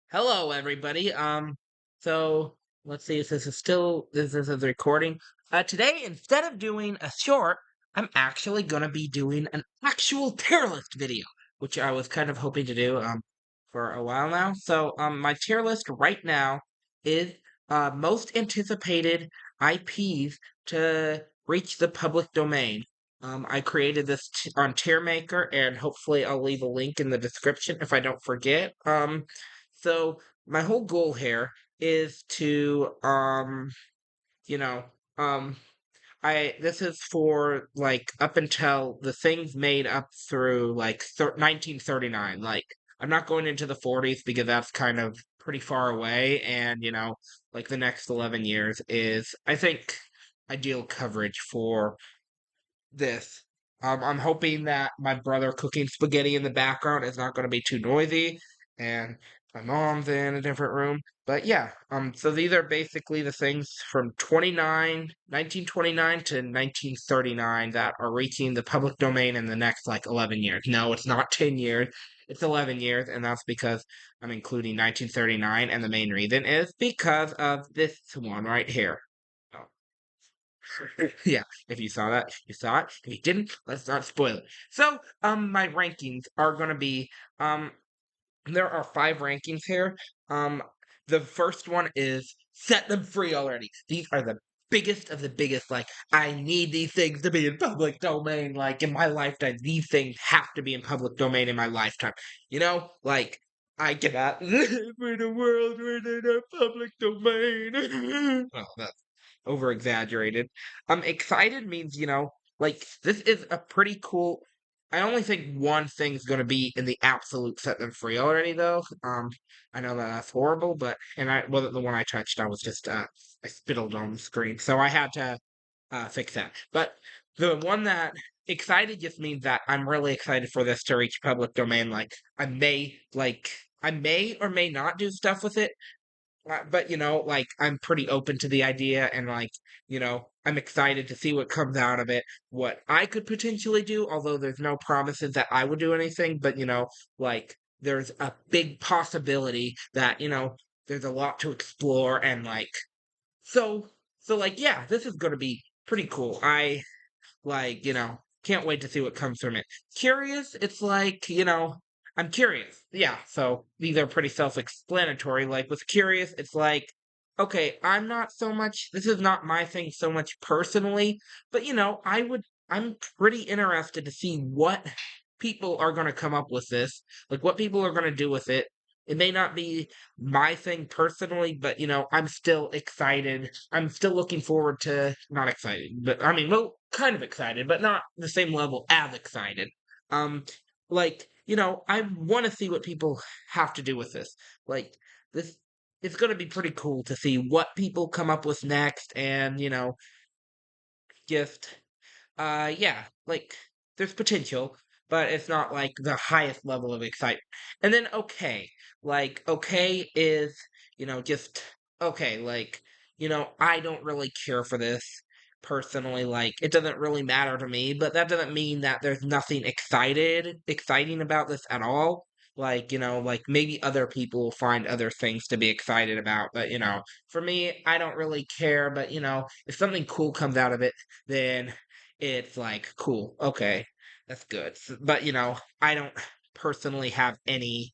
Hello, everybody. So let's see if this is a recording. Today, instead of doing a short, I'm actually gonna be doing an actual tier list video, which I was kind of hoping to do for a while now. So my tier list right now is most anticipated IPs to reach the public domain. I created this on TierMaker, and hopefully I'll leave a link in the description if I don't forget. So my whole goal here is to you know, um I this is for like up until the things made up through like 1939. Like I'm not going into the 40s because that's kind of pretty far away, and like the next 11 years is, I think, ideal coverage for this. I'm hoping that my brother cooking spaghetti in the background is not going to be too noisy, and my mom's in a different room. But yeah, so these are basically the things from 1929 to 1939 that are reaching the public domain in the next like 11 years. No, it's not 10 years. It's 11 years, and that's because I'm including 1939, and the main reason is because of this one right here. Oh. Yeah, if you saw that, you saw it. If you didn't, let's not spoil it. So, my rankings are gonna be, there are five rankings here. Um, the first one is set them free already. These are the biggest of the biggest. Like, I need these things to be in public domain. Like, in my lifetime, these things have to be in public domain in my lifetime. Like, I cannot live in a world where they're not public domain. Oh, that's over exaggerated. Excited means, like, this is a pretty cool. I only think one thing's going to be in the absolute set them free already, though. I know that that's horrible, but and I wasn't the one I touched. I was just I spittled on the screen, so I had to fix that. But the one that excited just means that I'm really excited for this to reach public domain. I may or may not do stuff with it, but like I'm pretty open to the idea, and like I'm excited to see what comes out of it, what I could potentially do, although there's no promises that I would do anything, but like there's a big possibility that there's a lot to explore, and like so like yeah, this is going to be pretty cool. I like, can't wait to see what comes from it. Curious, it's like, I'm curious. Yeah, so these are pretty self-explanatory. Like with curious, it's like, okay, this is not my thing so much personally, but I'm pretty interested to see what people are going to come up with this, like what people are going to do with it. It may not be my thing personally, but I'm still excited. I'm still looking forward to, not excited, but I mean, well, kind of excited, but not the same level as excited. Um, like, I want to see what people have to do with this. Like, this, it's going to be pretty cool to see what people come up with next, and, just yeah, like there's potential, but it's not like the highest level of excitement. And then okay, like okay is, just okay, like, I don't really care for this personally, like it doesn't really matter to me, but that doesn't mean that there's nothing exciting about this at all. Like, like maybe other people will find other things to be excited about, but for me, I don't really care, but if something cool comes out of it, then it's like, cool, okay, that's good. But I don't personally have any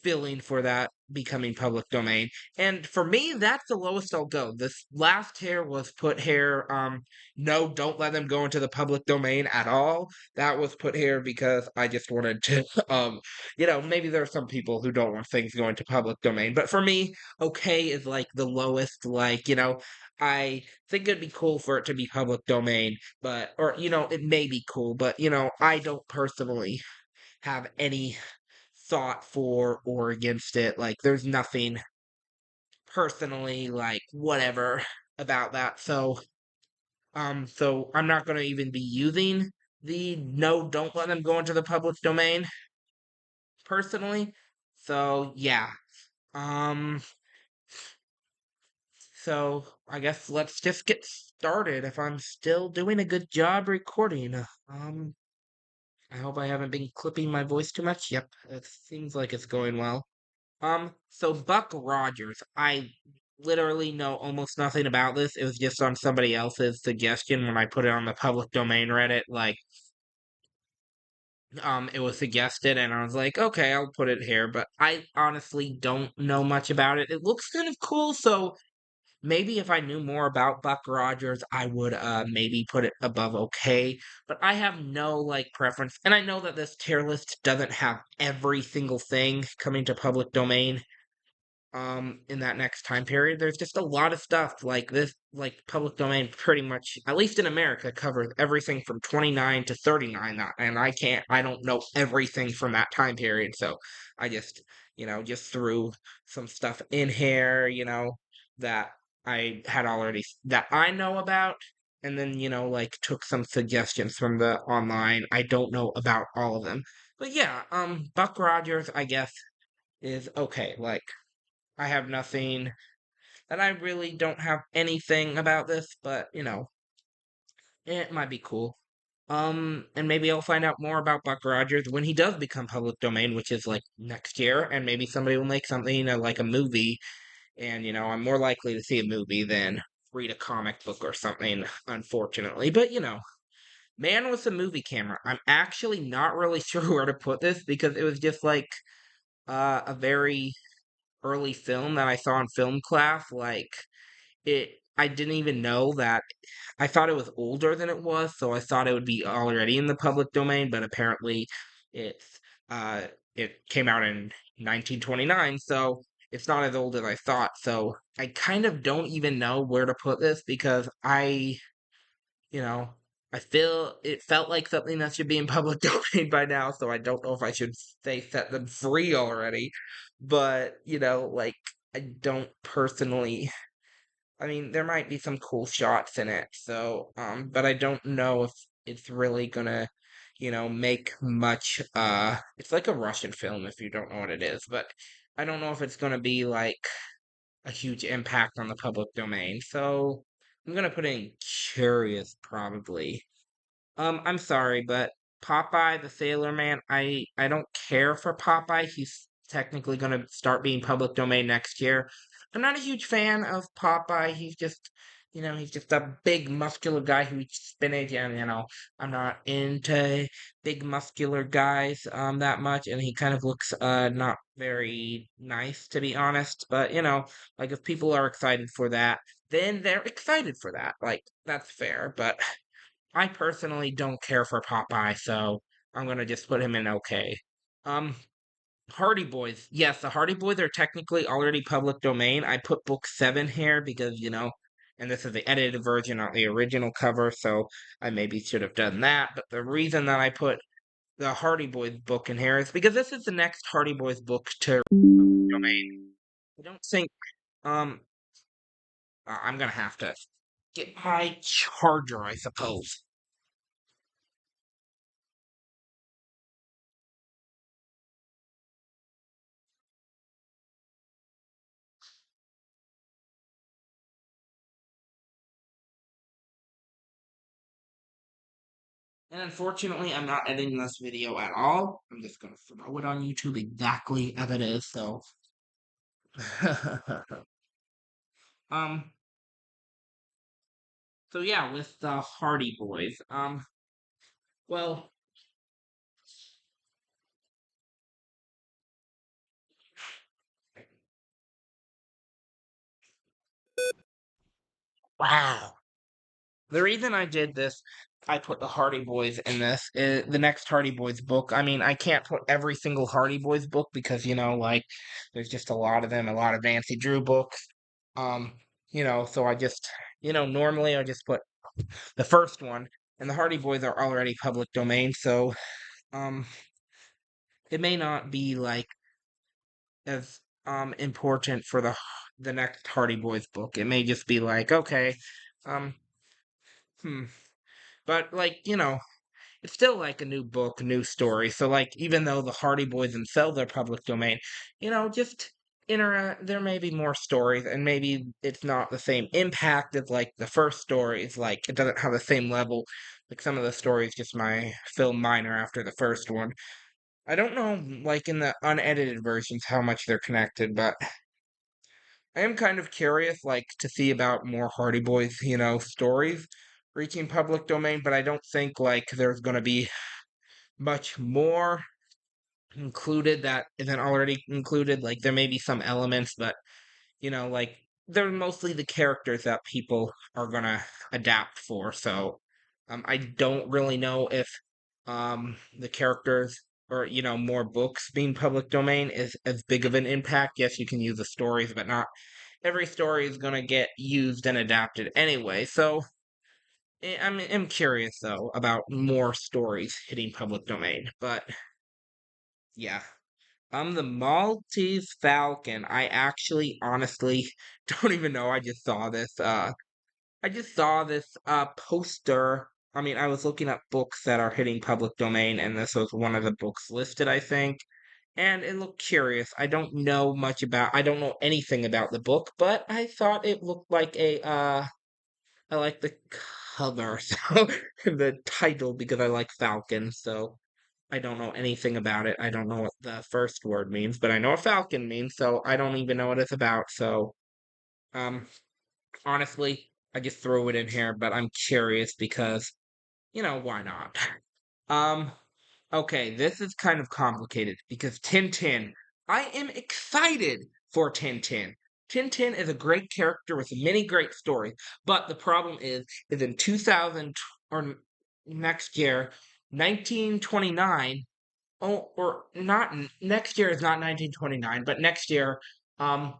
feeling for that becoming public domain. And for me, that's the lowest I'll go. This last here was put here, no, don't let them go into the public domain at all. That was put here because I just wanted to, maybe there are some people who don't want things going to public domain. But for me, okay is like the lowest, like, I think it'd be cool for it to be public domain, or, it may be cool, but, I don't personally have any thought for or against it. Like, there's nothing personally, like, whatever about that. So I'm not going to even be using the no, don't let them go into the public domain personally. So, yeah. Um, so I guess let's just get started if I'm still doing a good job recording. I hope I haven't been clipping my voice too much. Yep, it seems like it's going well. So Buck Rogers, I literally know almost nothing about this. It was just on somebody else's suggestion when I put it on the public domain Reddit. It was suggested, and I was like, okay, I'll put it here. But I honestly don't know much about it. It looks kind of cool, so maybe if I knew more about Buck Rogers, I would maybe put it above okay. But I have no like preference, and I know that this tier list doesn't have every single thing coming to public domain in that next time period. There's just a lot of stuff like this, like public domain pretty much, at least in America, covers everything from 29 to 39, and I don't know everything from that time period, so I just just threw some stuff in here, that I had already that I know about, and then like took some suggestions from the online. I don't know about all of them, but yeah, Buck Rogers, I guess, is okay. Like, I have nothing, and I really don't have anything about this, but it might be cool. And maybe I'll find out more about Buck Rogers when he does become public domain, which is like next year, and maybe somebody will make something like a movie, and I'm more likely to see a movie than read a comic book or something, unfortunately. But Man with a Movie Camera. I'm actually not really sure where to put this because it was just like a very early film that I saw in film class. Like, it I didn't even know that. I thought it was older than it was, so I thought it would be already in the public domain, but apparently it's uh it came out in 1929, so it's not as old as I thought. So I kind of don't even know where to put this because you know, I feel it felt like something that should be in public domain by now, so I don't know if I should say set them free already. But, like, I don't personally, I mean, there might be some cool shots in it, so but I don't know if it's really gonna, make much it's like a Russian film if you don't know what it is, but I don't know if it's gonna be like a huge impact on the public domain. So I'm gonna put in curious probably. I'm sorry, but Popeye the Sailor Man, I don't care for Popeye. He's technically gonna start being public domain next year. I'm not a huge fan of Popeye. He's just a big muscular guy who eats spinach, and I'm not into big muscular guys that much, and he kind of looks not very nice to be honest. But like if people are excited for that, then they're excited for that. Like that's fair, but I personally don't care for Popeye, so I'm gonna just put him in okay. Um, Hardy Boys. Yes, the Hardy Boys are technically already public domain. I put book 7 here because, and this is the edited version, not the original cover, so I maybe should have done that. But the reason that I put the Hardy Boys book in here is because this is the next Hardy Boys book to domain. I don't think, um, I'm gonna have to get my charger, I suppose. And unfortunately, I'm not editing this video at all. I'm just gonna throw it on YouTube exactly as it is. So, um, so yeah, with the Hardy Boys. Well, wow. The reason I did this, I put the Hardy Boys in this, the next Hardy Boys book. I mean, I can't put every single Hardy Boys book because like, there's just a lot of them, a lot of Nancy Drew books. Um, so I just, normally I just put the first one, and the Hardy Boys are already public domain, so um, it may not be like as important for the next Hardy Boys book. It may just be like, okay, um, hmm, but like it's still like a new book, new story. So like even though the Hardy Boys themselves are public domain, just there may be more stories and maybe it's not the same impact as like the first stories. Like it doesn't have the same level. Like some of the stories just my film minor after the first one. I don't know, like in the unedited versions, how much they're connected, but I am kind of curious, like, to see about more Hardy Boys, stories reaching public domain, but I don't think, like, there's going to be much more included that isn't already included. Like, there may be some elements, but, like, they're mostly the characters that people are going to adapt for. So, I don't really know if the characters or, more books being public domain is as big of an impact. Yes, you can use the stories, but not every story is going to get used and adapted anyway. So I'm curious though about more stories hitting public domain. But yeah, the Maltese Falcon. I actually, honestly, don't even know. I just saw this. I just saw this poster. I mean, I was looking up books that are hitting public domain, and this was one of the books listed, I think. And it looked curious. I don't know anything about the book, but I thought it looked like I like the cover, so the title because I like Falcon, so I don't know anything about it. I don't know what the first word means, but I know what Falcon means, so I don't even know what it's about. So, um, honestly, I just threw it in here, but I'm curious because, why not? Um, okay, this is kind of complicated because Tintin, I am excited for Tintin. Tintin is a great character with many great stories, but the problem is in 2000 or next year, 1929, oh, or not next year is not 1929, but next year, um,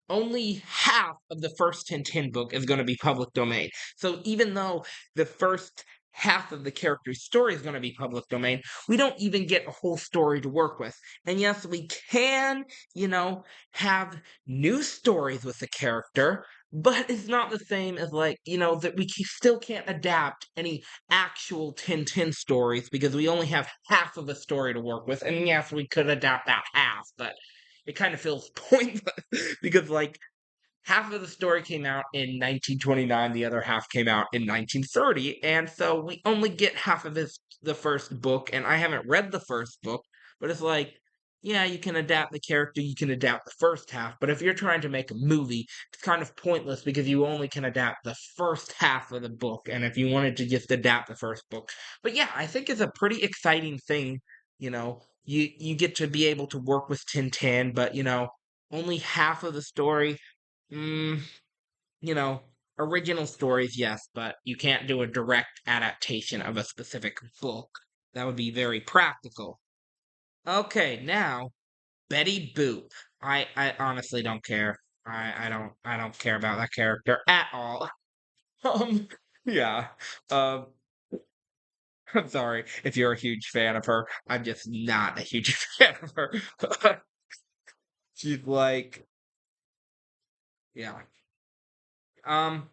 only half of the first Tintin book is going to be public domain. So even though the first half of the character's story is going to be public domain, we don't even get a whole story to work with. And yes, we can, have new stories with the character, but it's not the same as like, that still can't adapt any actual Tintin stories because we only have half of a story to work with. And yes, we could adapt that half, but it kind of feels pointless because like half of the story came out in 1929, the other half came out in 1930, and so we only get half of the first book, and I haven't read the first book, but it's like, yeah, you can adapt the character, you can adapt the first half, but if you're trying to make a movie, it's kind of pointless because you only can adapt the first half of the book, and if you wanted to just adapt the first book. But yeah, I think it's a pretty exciting thing, you get to be able to work with Tintin, but only half of the story. Mm, you know, original stories, yes, but you can't do a direct adaptation of a specific book. That would be very practical. Okay, now Betty Boop. I honestly don't care. I don't care about that character at all. Um yeah. Um I'm sorry if you're a huge fan of her. I'm just not a huge fan of her. She's like, yeah. Um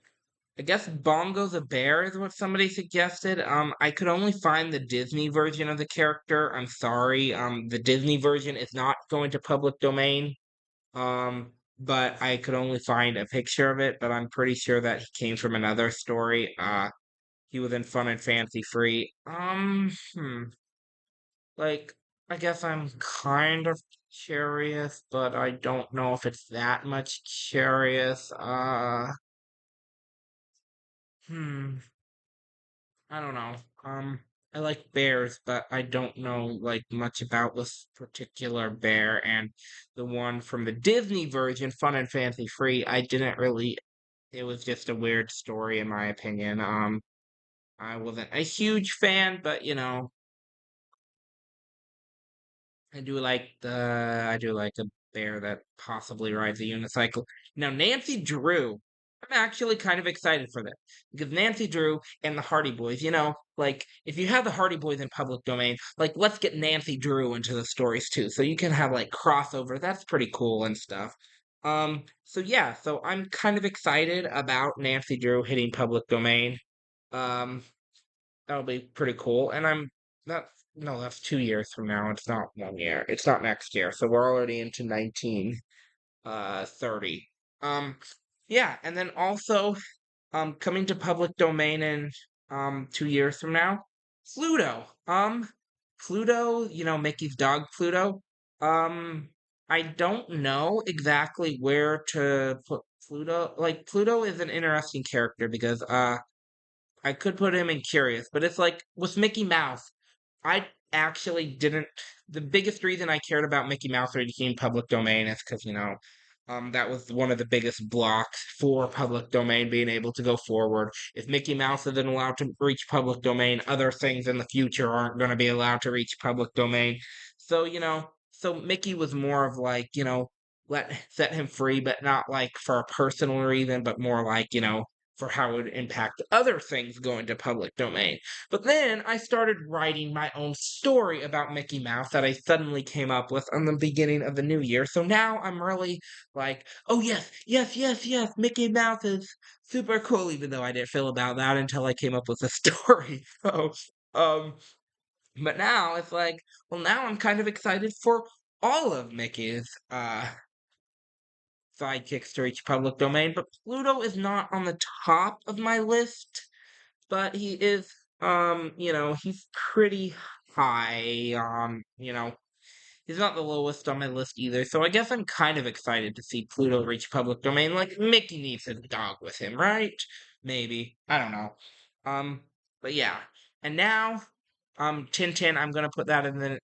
I guess Bongo the Bear is what somebody suggested. I could only find the Disney version of the character. I'm sorry. The Disney version is not going to public domain. But I could only find a picture of it, but I'm pretty sure that he came from another story. He was in Fun and Fancy Free. Like, I guess I'm kind of curious, but I don't know if it's that much curious. Hmm. I don't know. I like bears, but I don't know like much about this particular bear. And the one from the Disney version, Fun and Fancy Free, I didn't really. It was just a weird story, in my opinion. I wasn't a huge fan, but I do like a bear that possibly rides a unicycle. Now, Nancy Drew, I'm actually kind of excited for that because Nancy Drew and the Hardy Boys, like if you have the Hardy Boys in public domain, like let's get Nancy Drew into the stories too, so you can have like crossover. That's pretty cool and stuff. So yeah, so I'm kind of excited about Nancy Drew hitting public domain. Um, That'll be pretty cool. And I'm not, no, that's 2 years from now. It's not 1 year. It's not next year. So we're already into 1930. Um, yeah, and then also, coming to public domain in 2 years from now, Pluto. Pluto, Mickey's dog Pluto. Um, I don't know exactly where to put Pluto. Like Pluto is an interesting character because I could put him in curious, but it's like with Mickey Mouse, I actually didn't. The biggest reason I cared about Mickey Mouse reaching public domain is because, that was one of the biggest blocks for public domain being able to go forward. If Mickey Mouse isn't allowed to reach public domain, other things in the future aren't going to be allowed to reach public domain. So, so Mickey was more of like, set him free, but not like for a personal reason, but more like, for how it would impact other things going to public domain. But then I started writing my own story about Mickey Mouse that I suddenly came up with on the beginning of the new year. So now I'm really like, oh yes, yes, yes, yes, Mickey Mouse is super cool, even though I didn't feel about that until I came up with a story. So, um, but now it's like, well, now I'm kind of excited for all of Mickey's sidekicks to reach public domain, but Pluto is not on the top of my list, but he is, he's pretty high. He's not the lowest on my list either. So I guess I'm kind of excited to see Pluto reach public domain. Like Mickey needs his dog with him, right? Maybe. I don't know. Um, but yeah. And now, Tintin, I'm gonna put that in the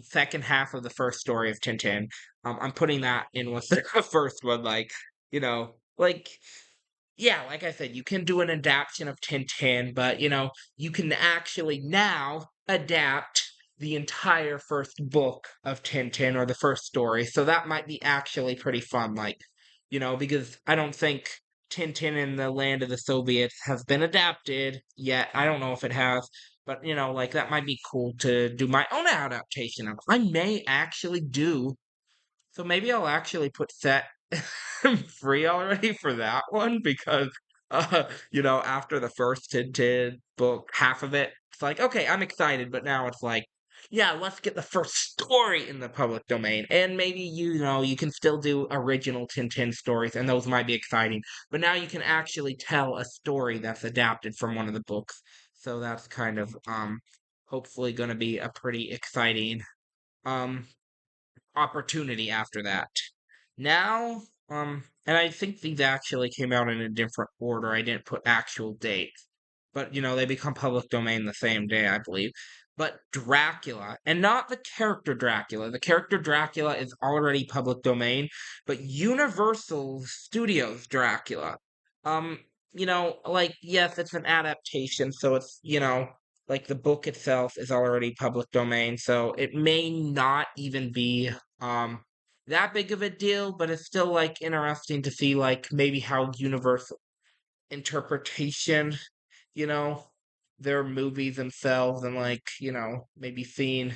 second half of the first story of Tintin. I'm putting that in with the first one, like yeah, like I said, you can do an adaptation of Tintin, but you can actually now adapt the entire first book of Tintin or the first story. So that might be actually pretty fun, because I don't think Tintin in the Land of the Soviets has been adapted yet. I don't know if it has, but like that might be cool to do my own adaptation of. I may actually do so maybe I'll actually put set free already for that one because after the first Tintin book, half of it, it's like, okay, I'm excited, but now it's like, yeah, let's get the first story in the public domain. And maybe you can still do original Tintin stories, and those might be exciting. But now you can actually tell a story that's adapted from one of the books. So that's kind of hopefully gonna be a pretty exciting um opportunity after that. Now, and I think these actually came out in a different order. I didn't put actual dates, but they become public domain the same day, I believe. But Dracula, and not the character Dracula. The character Dracula is already public domain, but Universal Studios Dracula. Um, like yes, it's an adaptation, so it's like the book itself is already public domain, so it may not even be that big of a deal, but it's still like interesting to see like maybe how Universal interpretation, you know, their movies themselves and like, maybe seeing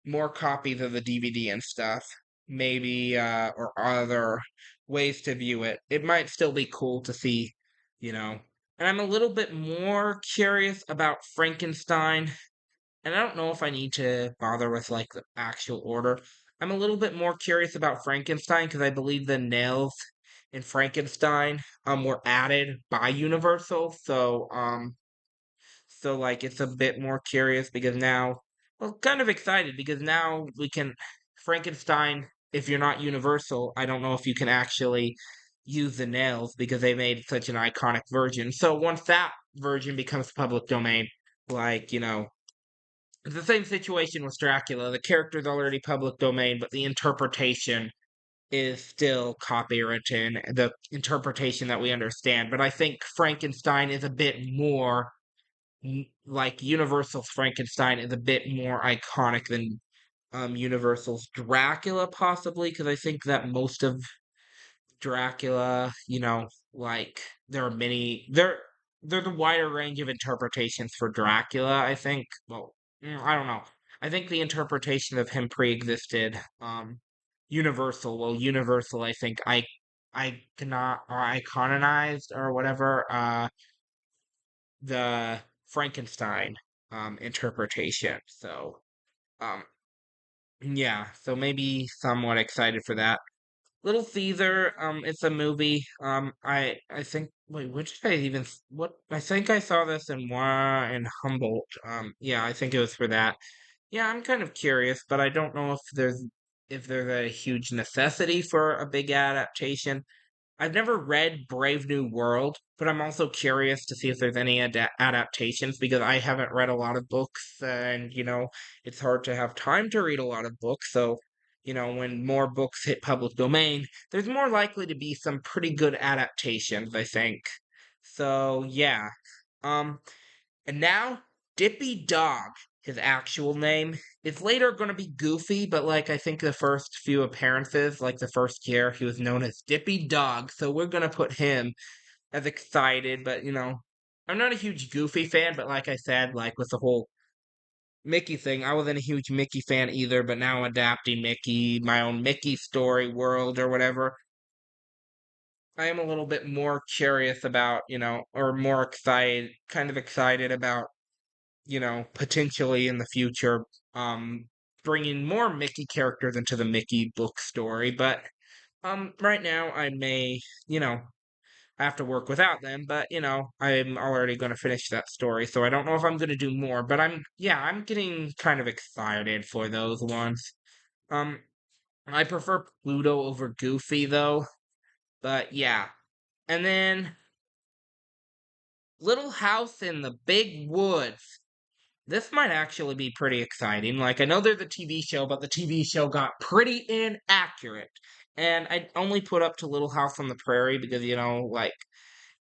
more copies of the DVD and stuff, maybe or other ways to view it. It might still be cool to see, you know. And I'm a little bit more curious about Frankenstein, and I don't know if I need to bother with like the actual order. I'm a little bit more curious about Frankenstein because I believe the nails in Frankenstein were added by Universal. So like it's a bit more curious because now well kind of excited because now we can Frankenstein, if you're not Universal, I don't know if you can actually use the nails because they made such an iconic version. So once that version becomes public domain, like, it's the same situation with Dracula. The character's already public domain, but the interpretation is still copywritten, the interpretation that we understand. But I think Frankenstein is a bit more like Universal's Frankenstein is a bit more iconic than Universal's Dracula, possibly, because I think that most of Dracula, like there are many there's a wider range of interpretations for Dracula, I think. Well, I don't know. I think the interpretation of him pre-existed Universal. Well, Universal I think I cannot or iconized or whatever the Frankenstein interpretation. So um yeah, so maybe somewhat excited for that. Little Caesar, it's a movie. I think wait, which did I even what I think I saw this in Humboldt. Yeah, I think it was for that. Yeah, I'm kind of curious, but I don't know if there's a huge necessity for a big adaptation. I've never read Brave New World, but I'm also curious to see if there's any adaptations because I haven't read a lot of books, and it's hard to have time to read a lot of books. So, when more books hit public domain, there's more likely to be some pretty good adaptations, I think. So, yeah. Um, and now, Dippy Dog, his actual name, is later going to be Goofy, but like I think the first few appearances, like the first year, he was known as Dippy Dog. So we're going to put him as excited, but I'm not a huge Goofy fan, but like I said, like with the whole Mickey thing, I wasn't a huge Mickey fan either, but now adapting Mickey, my own Mickey story world or whatever, I am a little bit more curious about, or more excited, kind of excited about potentially in the future, um, bringing more Mickey characters into the Mickey book story. But right now I may, you know, have to work without them. But I'm already going to finish that story, so I don't know if I'm going to do more. But yeah, I'm getting kind of excited for those ones. Um, I prefer Pluto over Goofy though. But yeah, and then Little House in the Big Woods. This might actually be pretty exciting. Like, I know there's a TV show, but the TV show got pretty inaccurate. And I only put up to Little House on the Prairie because, like,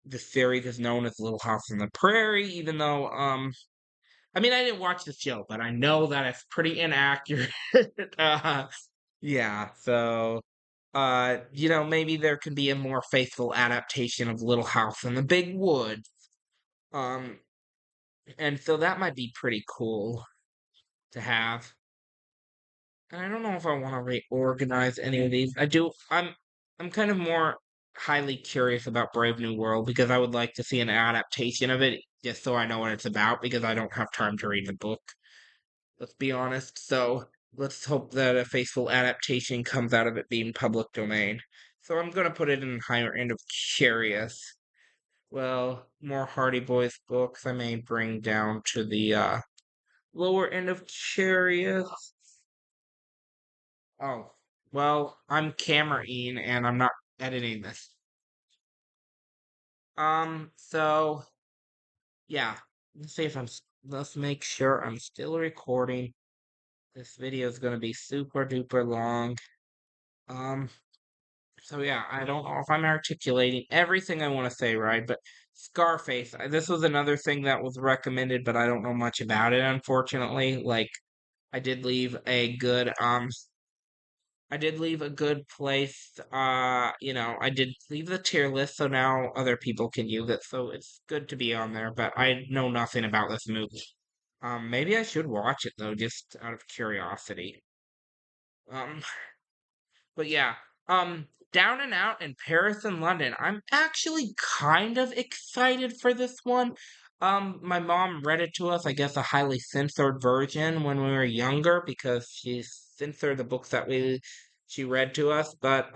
the series is known as Little House on the Prairie, even though, I mean, I didn't watch the show, but I know that it's pretty inaccurate. uh, yeah, so, maybe there could be a more faithful adaptation of Little House in the Big Woods. Um, and so that might be pretty cool to have. And I don't know if I want to reorganize any of these. I'm kind of more highly curious about Brave New World because I would like to see an adaptation of it just so I know what it's about because I don't have time to read the book. Let's be honest. So let's hope that a faithful adaptation comes out of it being public domain. So I'm gonna put it in the higher end of curious. Well, more Hardy Boys books I may bring down to the lower end of curious. Oh, well, I'm cameraing and I'm not editing this. So yeah, let's see if let's make sure I'm still recording. This video is gonna be super duper long. Um, so yeah, I don't know if I'm articulating everything I want to say right, but Scarface, this was another thing that was recommended, but I don't know much about it, unfortunately. Like, I did leave a good I did leave a good place. I did leave the tier list, so now other people can use it. So it's good to be on there, but I know nothing about this movie. Maybe I should watch it though, just out of curiosity. Um, but yeah, Down and Out in Paris and London. I'm actually kind of excited for this one. My mom read it to us, I guess a highly censored version when we were younger because she censored the books that she read to us. But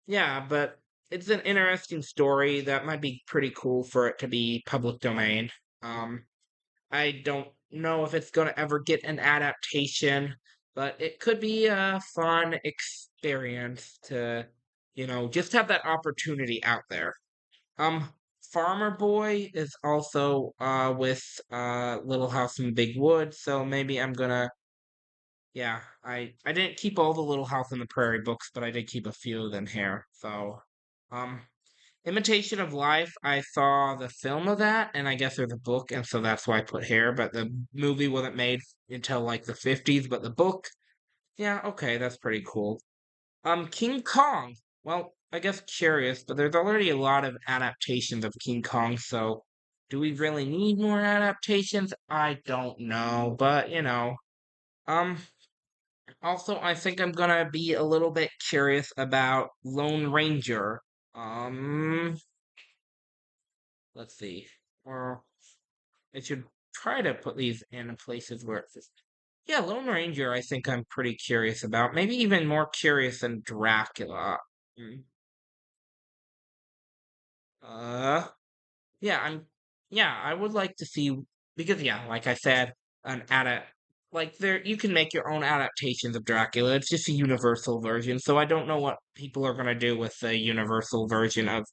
yeah, but it's an interesting story that might be pretty cool for it to be public domain. Um, I don't know if it's going to ever get an adaptation, but it could be a fun experience to, just have that opportunity out there. Um, Farmer Boy is also with Little House in the Big Woods, so maybe I'm gonna yeah, I didn't keep all the Little House in the Prairie books, but I did keep a few of them here. So, um, Imitation of Life, I saw the film of that, and I guess there's a book, and so that's why I put here. But the movie wasn't made until like the 50s, but the book, yeah, okay, that's pretty cool. King Kong. Well, I guess curious, but there's already a lot of adaptations of King Kong, so do we really need more adaptations? I don't know, but um. Also, I think I'm gonna be a little bit curious about Lone Ranger. Um, let's see. Or I should try to put these in places where it says, yeah, Lone Ranger, I think I'm pretty curious about. Maybe even more curious than Dracula. Mm. Uh, yeah, yeah, I would like to see, because yeah, like I said, an adapt like there you can make your own adaptations of Dracula. It's just a universal version, so I don't know what people are gonna do with the universal version of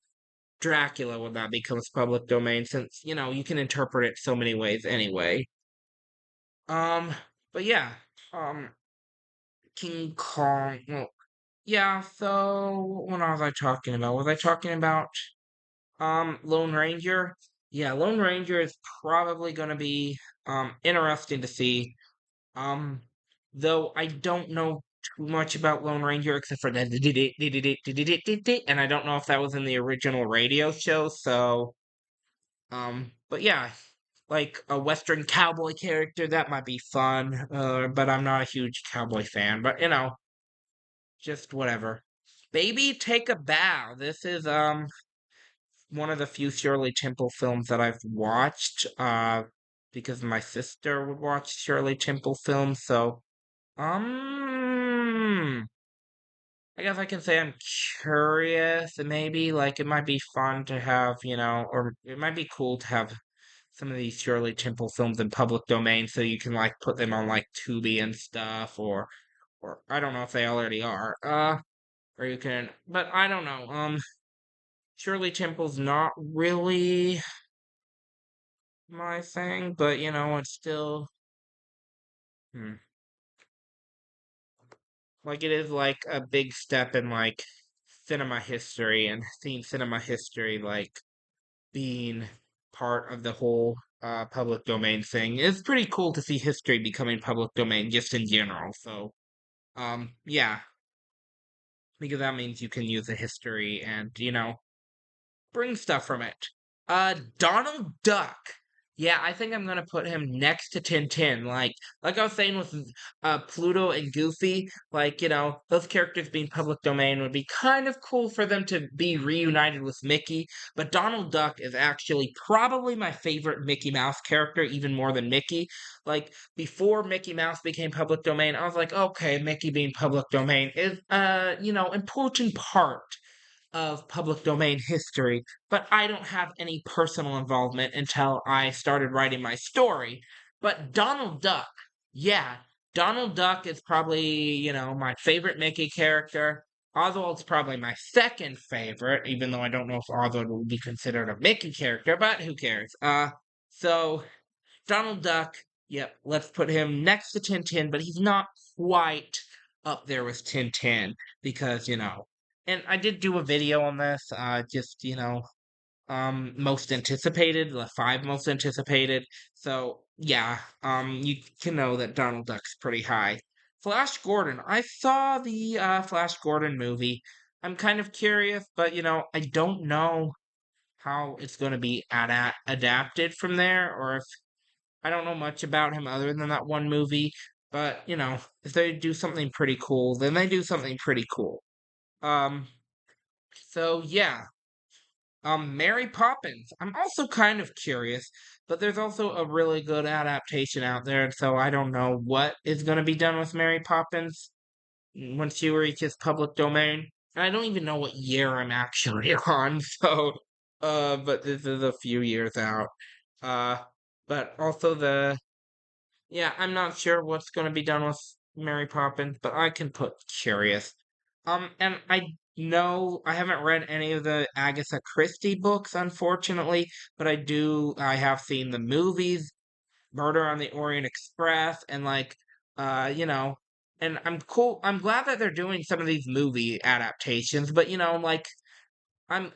Dracula when that becomes public domain, since you can interpret it so many ways anyway. Um, but yeah, um, King Kong. Well, yeah. So what was I talking about? Was I talking about Lone Ranger? Yeah, Lone Ranger is probably going to be interesting to see. Um, though I don't know too much about Lone Ranger except for that, and I don't know if that was in the original radio show. So but yeah, like a Western cowboy character that might be fun. But I'm not a huge cowboy fan. But just whatever. Baby, take a bow. This is one of the few Shirley Temple films that I've watched. Because my sister would watch Shirley Temple films. So um, I guess I can say I'm curious, and maybe like it might be fun to have, or it might be cool to have some of these Shirley Temple films in public domain so you can like put them on like Tubi and stuff, or I don't know if they already are. Or you can, but I don't know. Shirley Temple's not really my thing, but it's still hmm, like it is like a big step in like cinema history, and seeing cinema history like being part of the whole public domain thing. It's pretty cool to see history becoming public domain just in general. So yeah, because that means you can use the history and bring stuff from it. Donald Duck. Yeah, I think I'm gonna put him next to Tintin. Like I was saying with Pluto and Goofy, like those characters being public domain would be kind of cool for them to be reunited with Mickey. But Donald Duck is actually probably my favorite Mickey Mouse character, even more than Mickey. Like before Mickey Mouse became public domain, I was like, okay, Mickey being public domain is important part of public domain history, but I don't have any personal involvement until I started writing my story. But Donald Duck, yeah, Donald Duck is probably, my favorite Mickey character. Oswald's probably my second favorite, even though I don't know if Oswald would be considered a Mickey character, but who cares? So Donald Duck, yep, let's put him next to Tintin, but he's not quite up there with Tintin because, and I did do a video on this, just, most anticipated, the five most anticipated. So, yeah, you can know that Donald Duck's pretty high. Flash Gordon, I saw the Flash Gordon movie. I'm kind of curious, but, I don't know how it's going to be adapted from there, or if I don't know much about him other than that one movie, but if they do something pretty cool, then they do something pretty cool. Um, so yeah. Mary Poppins. I'm also kind of curious, but there's also a really good adaptation out there, so I don't know what is going to be done with Mary Poppins when she reaches public domain. And I don't even know what year I'm actually on, so but this is a few years out. Uh, but also yeah, I'm not sure what's going to be done with Mary Poppins, but I can put curious. And I know I haven't read any of the Agatha Christie books, unfortunately, but I have seen the movies, Murder on the Orient Express, and and I'm glad that they're doing some of these movie adaptations, but like I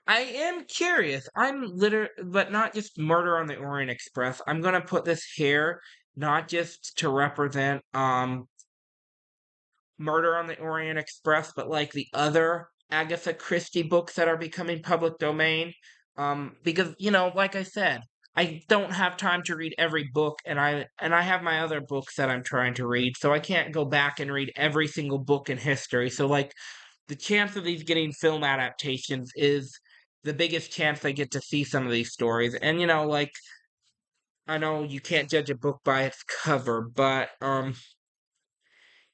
am curious. But not just Murder on the Orient Express. I'm gonna put this here, not just to represent Murder on the Orient Express, but like the other Agatha Christie books that are becoming public domain. Because like I said, I don't have time to read every book, and I have my other books that I'm trying to read, so I can't go back and read every single book in history. So like the chance of these getting film adaptations is the biggest chance I get to see some of these stories. And like I know you can't judge a book by its cover, but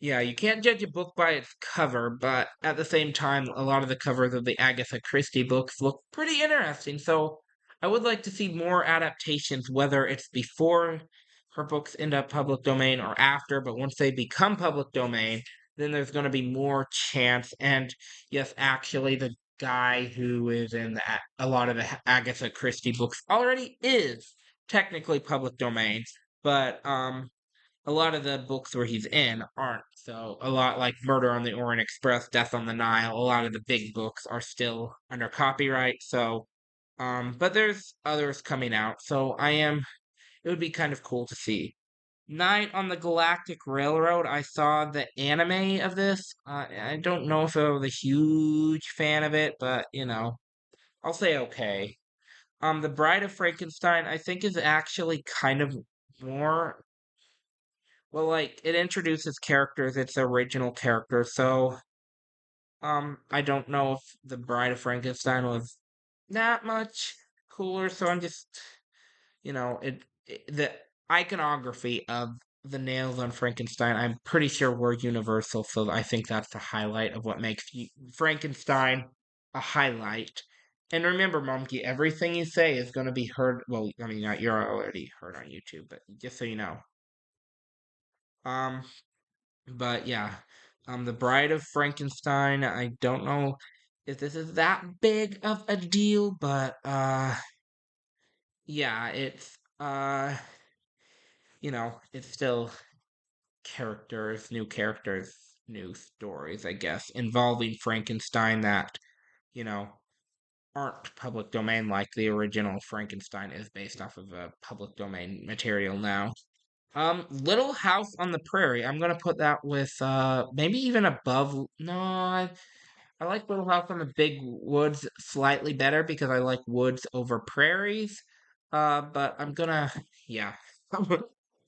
Yeah, you can't judge a book by its cover, but at the same time, a lot of the covers of the Agatha Christie books look pretty interesting. So I would like to see more adaptations, whether it's before her books end up public domain or after, but once they become public domain, then there's going to be more chance. And yes, actually, the guy who is in a lot of the Agatha Christie books already is technically public domain, but a lot of the books where he's in aren't. So a lot like Murder on the Orient Express, Death on the Nile, a lot of the big books are still under copyright. So but there's others coming out. So it would be kind of cool to see. Night on the Galactic Railroad, I saw the anime of this. I don't know if I was a huge fan of it, but I'll say okay. The Bride of Frankenstein, I think is actually kind of more well, like it introduces characters, its original characters. So, I don't know if the Bride of Frankenstein was that much cooler. So I'm just, the iconography of the nails on Frankenstein. I'm pretty sure were universal. So I think that's the highlight of what makes Frankenstein a highlight. And remember, Monkey, everything you say is going to be heard. Well, I mean, you're already heard on YouTube, but just so you know. Um, But yeah, The Bride of Frankenstein. I don't know if this is that big of a deal, but yeah, it's still characters, new stories, I guess, involving Frankenstein that, you know, aren't public domain like the original Frankenstein is based off of a public domain material now. Little House on the Prairie. I'm gonna put that with maybe even above. No, I like Little House on the Big Woods slightly better because I like woods over prairies. But I'm gonna yeah.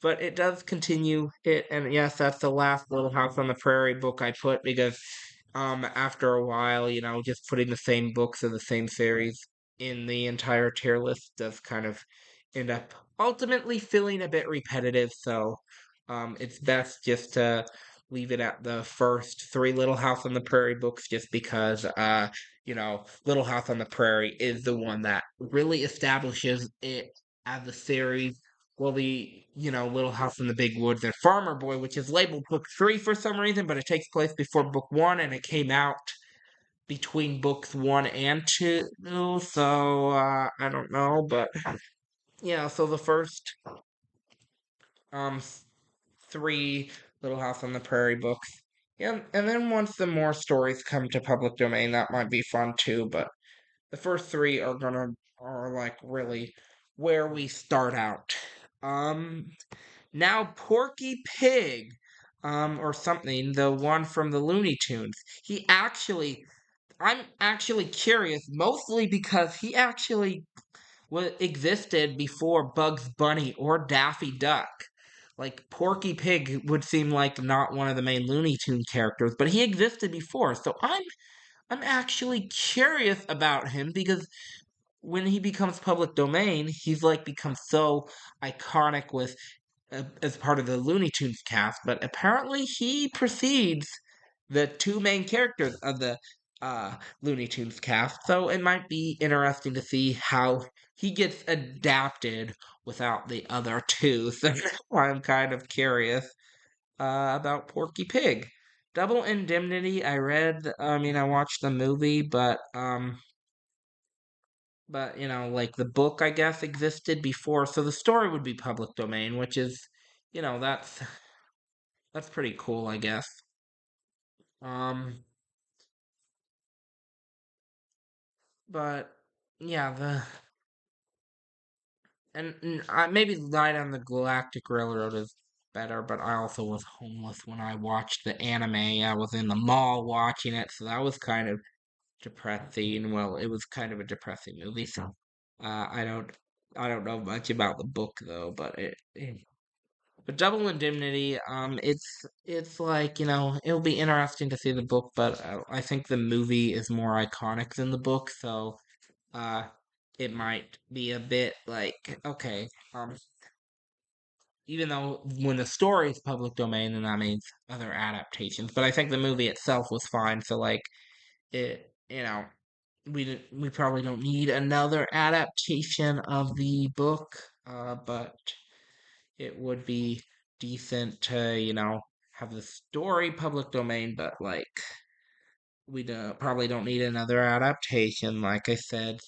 But it does continue it, and yes, that's the last Little House on the Prairie book I put because after a while, just putting the same books of the same series in the entire tier list does kind of end up ultimately feeling a bit repetitive. So it's best just to leave it at the first three Little House on the Prairie books just because Little House on the Prairie is the one that really establishes it as a series. Well, Little House in the Big Woods and Farmer Boy, which is labeled book three for some reason, but it takes place before book one and it came out between books one and two. So I don't know, but yeah, so the first um three Little House on the Prairie books. Yeah, and then once the more stories come to public domain, that might be fun too, but the first three are like really where we start out. Um Now Porky Pig, or something, the one from the Looney Tunes. I'm actually curious, mostly because he actually existed before Bugs Bunny or Daffy Duck. Like Porky Pig would seem like not one of the main Looney Tune characters, but he existed before. So I'm actually curious about him because when he becomes public domain, he's like become so iconic with as part of the Looney Tunes cast, but apparently he precedes the two main characters of the Looney Tunes cast. So it might be interesting to see how he gets adapted without the other two. So I'm kind of curious about Porky Pig. Double Indemnity, I watched the movie, but like the book I guess existed before, so the story would be public domain, which is, that's pretty cool, I guess. Um, but yeah, maybe Night on the Galactic Railroad is better, but I also was homeless when I watched the anime. I was in the mall watching it, so that was kind of depressing. Well, it was kind of a depressing movie, so uh, I don't I don't know much about the book though, but Double Indemnity, it's like it'll be interesting to see the book, but I think the movie is more iconic than the book, so uh, it might be a bit like okay, even though when the story is public domain, then that means other adaptations. But I think the movie itself was fine. So like it, we probably don't need another adaptation of the book. But it would be decent to have the story public domain. But like probably don't need another adaptation, like I said.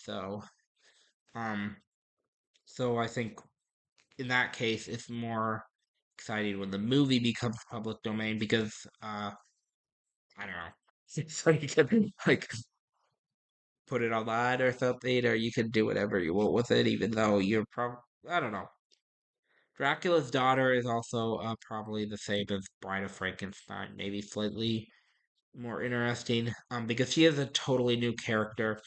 Um, so I think in that case, it's more exciting when the movie becomes public domain because I don't know. So you can like put it online or something, or you can do whatever you want with it, even though you're probably I don't know. Dracula's daughter is also probably the same as Bride of Frankenstein, maybe slightly more interesting, because she is a totally new character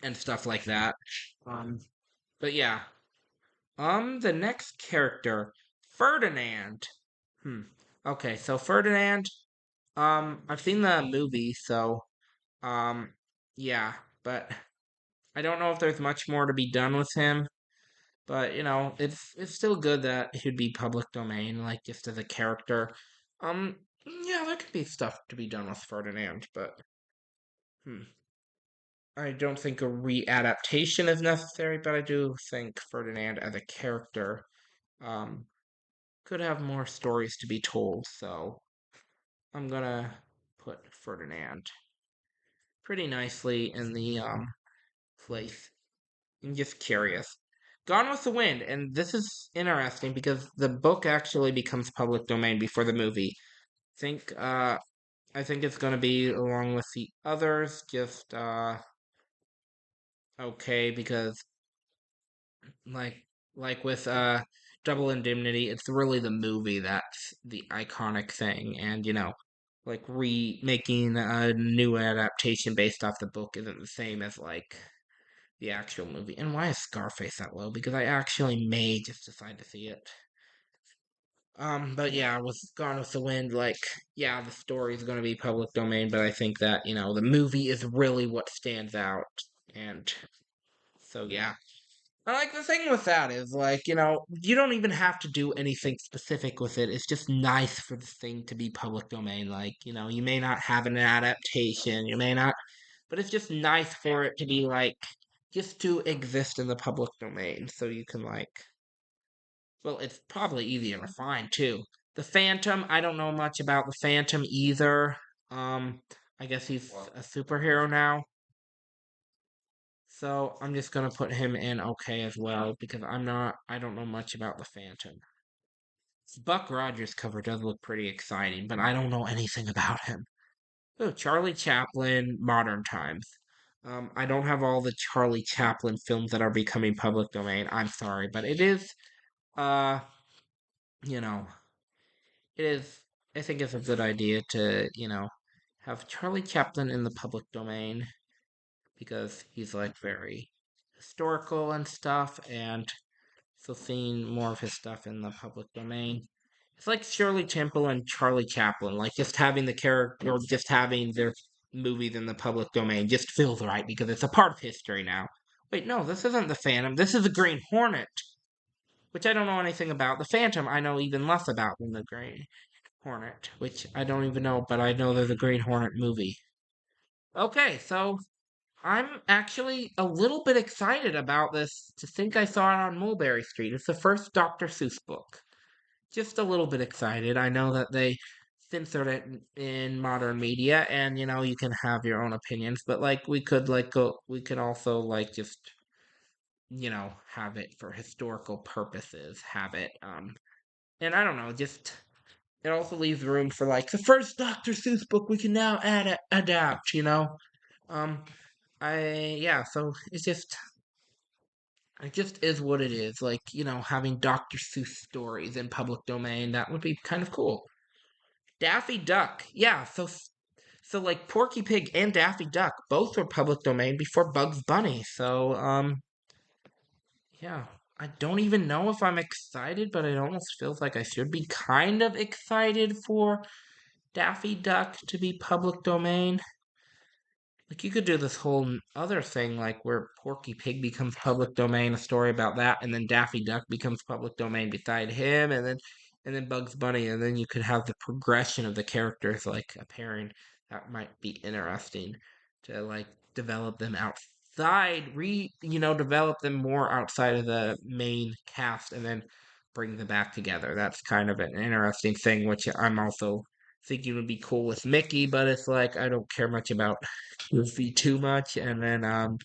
and stuff like that. Um, but yeah, the next character, Ferdinand. Hmm. Okay, so Ferdinand. I've seen the movie, so um, yeah, but I don't know if there's much more to be done with him. But it's still good that he'd be public domain, like just as a character. Um, yeah, there could be stuff to be done with Ferdinand, but hmm, I don't think a readaptation is necessary. But I do think Ferdinand as a character, um, could have more stories to be told. So I'm gonna put Ferdinand pretty nicely in the place. I'm just curious. Gone with the Wind, and this is interesting because the book actually becomes public domain before the movie. Think I think it's gonna be along with the others, just okay because like like with Double Indemnity, it's really the movie that's the iconic thing, and like remaking a new adaptation based off the book isn't the same as like the actual movie. And why is Scarface that low? Because I actually may just decide to see it. But yeah, with Gone with the Wind, like, yeah, the story is going to be public domain, but I think that, the movie is really what stands out. And so, yeah. I like the thing with that is, like, you don't even have to do anything specific with it. It's just nice for the thing to be public domain. Like, you may not have an adaptation, you may not, but it's just nice for it to be, like, just to exist in the public domain. So you can, like, well, it's probably easier to find too. The Phantom, I don't know much about the Phantom either. Um, I guess he's a superhero now. So I'm just gonna put him in okay as well because I don't know much about the Phantom. Buck Rogers cover does look pretty exciting, but I don't know anything about him. Oh, Charlie Chaplin, modern times. I don't have all the Charlie Chaplin films that are becoming public domain. I'm sorry, but it is, uh, you know, it is. I think it's a good idea to, have Charlie Chaplin in the public domain because he's like very historical and stuff, and so seeing more of his stuff in the public domain. It's like Shirley Temple and Charlie Chaplin, like just having the character or just having their movies in the public domain just feels right because it's a part of history now. Wait, no, this isn't the Phantom. This is the Green Hornet, which I don't know anything about. The Phantom I know even less about than the Green Hornet, which I don't even know, but I know there's a Green Hornet movie. Okay, so I'm actually a little bit excited about this to think I saw it on Mulberry Street. It's the first Dr. Seuss book. Just a little bit excited. I know that they censored it in modern media and you can have your own opinions, but like we could also like just have it for historical purposes, have it and I don't know, just it also leaves room for like the first Dr. Seuss book we can now adapt, Um, yeah, so it just is what it is. Like, having Dr. Seuss stories in public domain, that would be kind of cool. Daffy Duck. Yeah, so like Porky Pig and Daffy Duck both were public domain before Bugs Bunny. So, yeah. I don't even know if I'm excited, but it almost feels like I should be kind of excited for Daffy Duck to be public domain. like you could do this whole other thing, like where Porky Pig becomes public domain, a story about that, and then Daffy Duck becomes public domain beside him, and then Bugs Bunny, and then you could have the progression of the characters like appearing. That might be interesting to like develop them outside, develop them more outside of the main cast, and then bring them back together. That's kind of an interesting thing, which I'm also thinking would be cool with Mickey, but it's like I don't care much about Goofy too much, and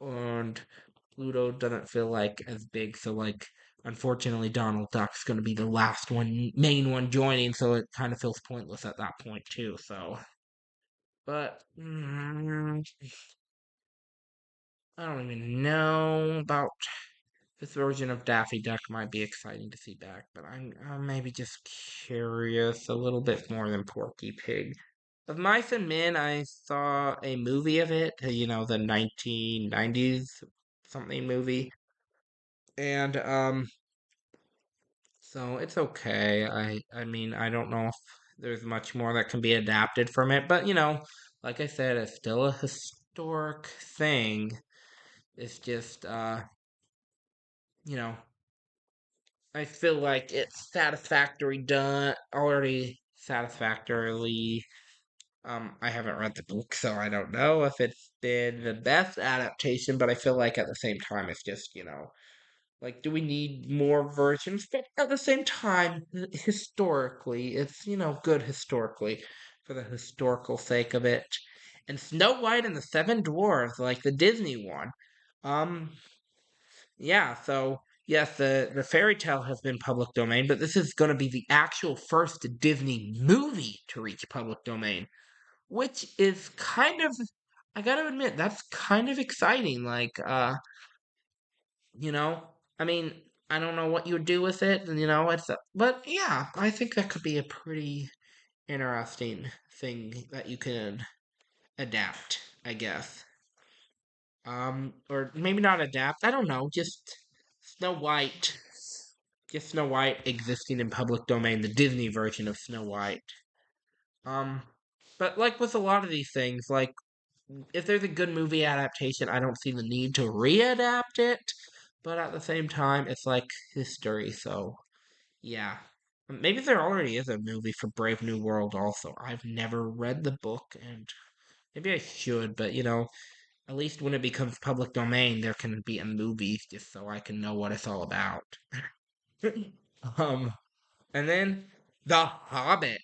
Pluto doesn't feel like as big, so like unfortunately Donald Duck's gonna be the last one, main one joining, so it kind of feels pointless at that point too. So, but I don't even know about this version of Daffy Duck. Might be exciting to see back, but I'm maybe just curious a little bit more than Porky Pig. Of Mice and Men, I saw a movie of it, the 1990s something movie. And so it's okay. I mean, I don't know if there's much more that can be adapted from it, but like I said, it's still a historic thing. It's just you know, I feel like it's satisfactory done already satisfactorily. I haven't read the book, so I don't know if it's been the best adaptation, but I feel like at the same time, it's just, like, do we need more versions? But at the same time, historically, it's, good historically for the historical sake of it. And Snow White and the Seven Dwarfs, like the Disney one. Um, yeah, so yes, the fairy tale has been public domain, but this is going to be the actual first Disney movie to reach public domain, which is kind of, I gotta admit, that's kind of exciting. Like, you know, I mean, I don't know what you would do with it, and but yeah, I think that could be a pretty interesting thing that you can adapt, I guess. Or maybe not adapt. I don't know. Snow White, just Snow White existing in public domain, the Disney version of Snow White. Um, but like with a lot of these things, like if there's a good movie adaptation, I don't see the need to readapt it. But at the same time, it's like history, so yeah. Maybe there already is a movie for Brave New World also. I've never read the book, and maybe I should, but at least when it becomes public domain, there can be a movie just so I can know what it's all about. um, and then The Hobbit.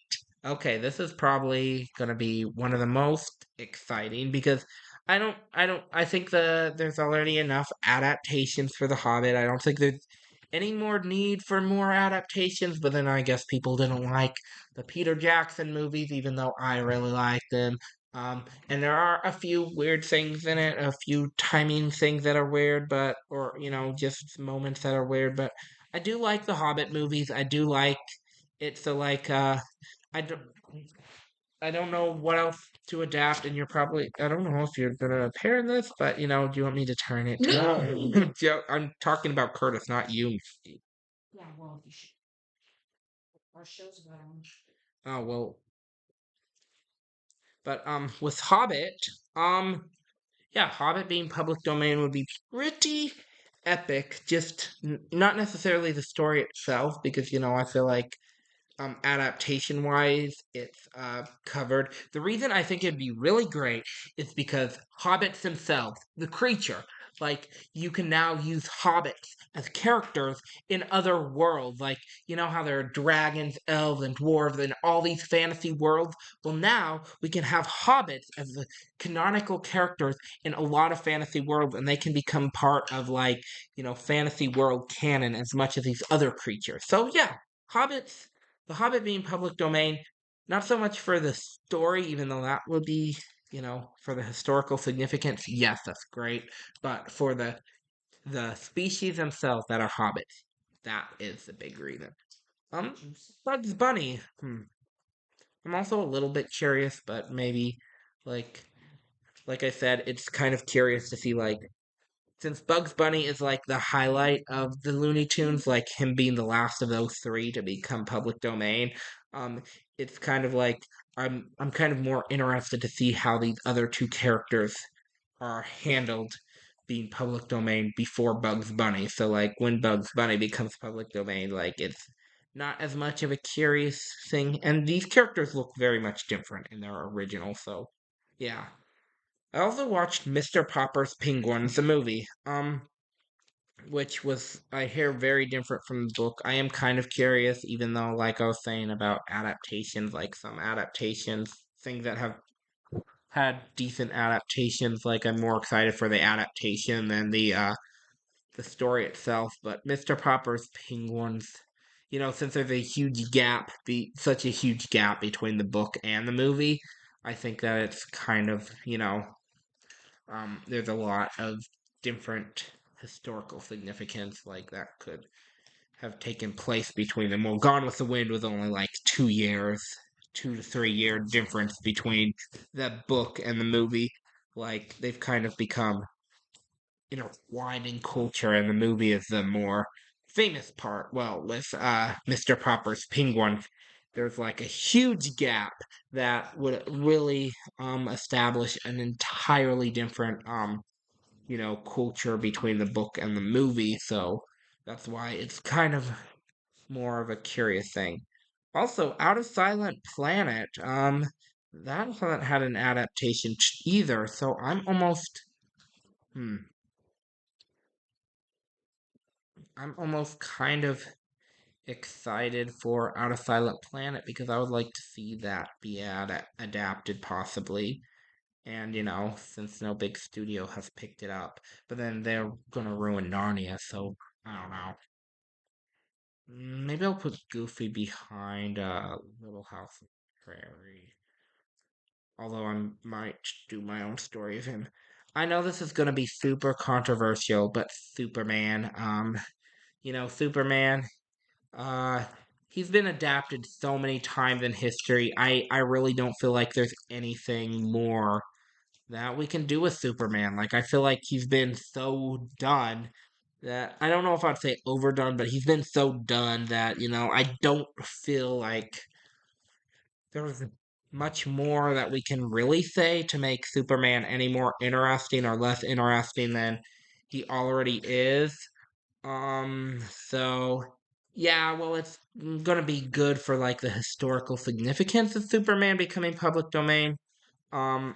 Okay, this is probably gonna be one of the most exciting because I think there's already enough adaptations for The Hobbit. I don't think there's any more need for more adaptations, but then I guess people didn't like the Peter Jackson movies, even though I really like them. And there are a few weird things in it, a few timing things that are weird, or just moments that are weird, but I do like the Hobbit movies. I do like it. So like I don't I don't know what else to adapt, and I don't know if you're gonna pair this, but do you want me to turn it? No. Joe, I'm talking about Curtis, not you. Yeah, well, you should. Our show's about on. Oh well, but with Hobbit, um, yeah, Hobbit being public domain would be pretty epic. Just not necessarily the story itself, because I feel like adaptation wise it's covered. The reason I think it'd be really great is because hobbits themselves, the creature, like you can now use hobbits as characters in other worlds, like how there are dragons, elves, and dwarves in all these fantasy worlds. Well, now we can have hobbits as the canonical characters in a lot of fantasy worlds, and they can become part of like fantasy world canon as much as these other creatures. So yeah, hobbits, the Hobbit being public domain, not so much for the story, even though that would be, for the historical significance, yes, that's great. But for the species themselves that are hobbits, that is the big reason. Um, Bugs Bunny. I'm also a little bit curious, but maybe like like I said, it's kind of curious to see like since Bugs Bunny is like the highlight of the Looney Tunes, like him being the last of those three to become public domain, Um, it's kind of like I'm kind of more interested to see how these other two characters are handled being public domain before Bugs Bunny. So like when Bugs Bunny becomes public domain, like it's not as much of a curious thing. And these characters look very much different in their original. So yeah. I also watched Mr. Popper's Penguins, the movie. Which was I hear very different from the book. I am kind of curious, even though like I was saying about adaptations, like some adaptations, things that have had decent adaptations, like I'm more excited for the adaptation than the story itself. But Mr. Popper's Penguins, since there's a huge gap, such a huge gap between the book and the movie, I think that it's kind of, there's a lot of different historical significance like that could have taken place between them. Well, Gone with the Wind was only like 2 years, 2 to 3 year difference between the book and the movie. Like they've kind of become intertwined in culture, and the movie is the more famous part. Well, with Mr. Popper's Penguin, there's like a huge gap that would really establish an entirely different culture between the book and the movie. So that's why it's kind of more of a curious thing. Also, Out of Silent Planet, that hasn't had an adaptation either, so hmm, I'm almost kind of excited for Out of Silent Planet because I would like to see that be adapted possibly. And since no big studio has picked it up, but then they're gonna ruin Narnia, so I don't know. Maybe I'll put Goofy behind Little House on the Prairie. Although I might do my own story of him. I know this is gonna be super controversial, but Superman, Superman, uh, he's been adapted so many times in history. I really don't feel like there's anything more that we can do with Superman. Like I feel like he's been so done that I don't know if I'd say overdone, but he's been so done that, I don't feel like there's much more that we can really say to make Superman any more interesting or less interesting than he already is. So yeah, well, it's gonna be good for like the historical significance of Superman becoming public domain. Um,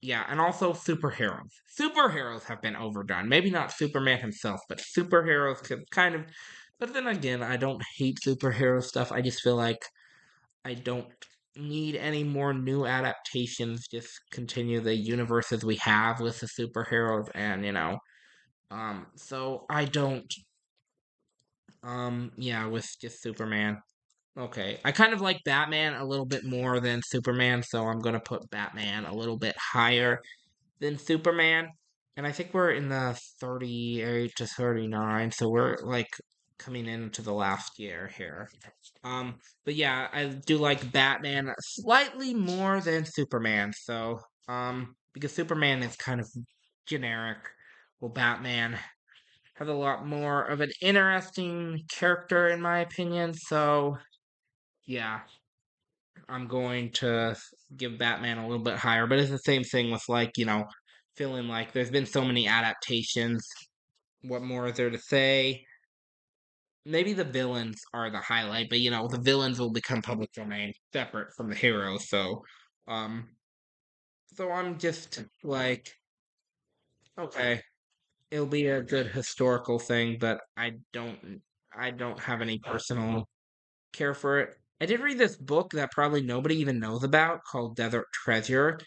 yeah, and also superheroes. Superheroes have been overdone. Maybe not Superman himself, but superheroes could kind of. But then again, I don't hate superhero stuff. I just feel like I don't need any more new adaptations. Just continue the universes we have with the superheroes, and so I don't. Yeah, with just Superman. Okay, I kind of like Batman a little bit more than Superman, so I'm gonna put Batman a little bit higher than Superman. And I think we're in the 38 to 39, so we're like coming into the last year here. But yeah, I do like Batman slightly more than Superman. So, because Superman is kind of generic, well, Batman has a lot more of an interesting character in my opinion. So, yeah, I'm going to give Batman a little bit higher, but it's the same thing with like, feeling like there's been so many adaptations. What more is there to say? Maybe the villains are the highlight, but the villains will become public domain separate from the heroes. Um, so I'm just like, okay, it'll be a good historical thing, but I don't have any personal care for it. I did read this book that probably nobody even knows about called Desert Treasure.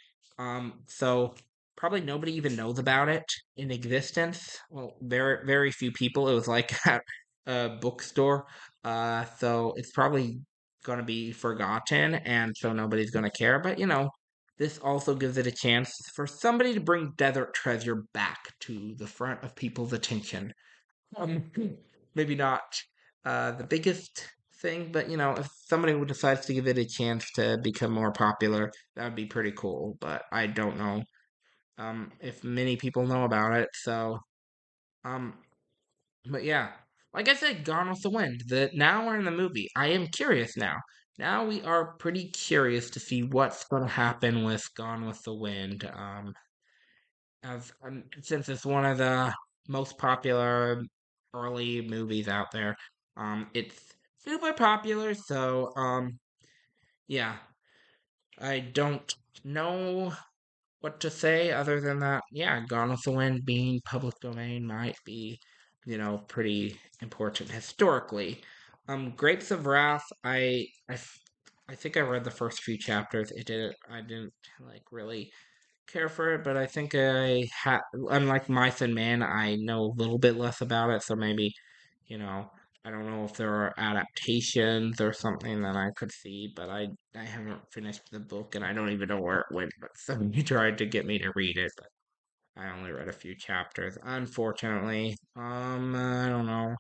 So probably nobody even knows about it in existence. Well, very very few people. It was like at a bookstore. So it's probably gonna be forgotten, and so nobody's gonna care. But this also gives it a chance for somebody to bring Desert Treasure back to the front of people's attention. Um, maybe not the biggest thing, but if somebody would decides to give it a chance to become more popular, that would be pretty cool. But I don't know if many people know about it. So um, but yeah. like I said, Gone with the Wind. Now we're in the movie. I am curious now. Now we are pretty curious to see what's going to happen with Gone with the Wind. Since it's one of the most popular early movies out there, it's super popular. So, yeah, I don't know what to say other than that. Yeah, Gone with the Wind being public domain might be, pretty important historically. Grapes of Wrath. I think I read the first few chapters. I didn't like really care for it, but I think unlike Mice and Men, I know a little bit less about it, so maybe, you know, I don't know if there are adaptations or something that I could see, but I haven't finished the book and I don't even know where it went, but somebody tried to get me to read it, but I only read a few chapters, unfortunately. I don't know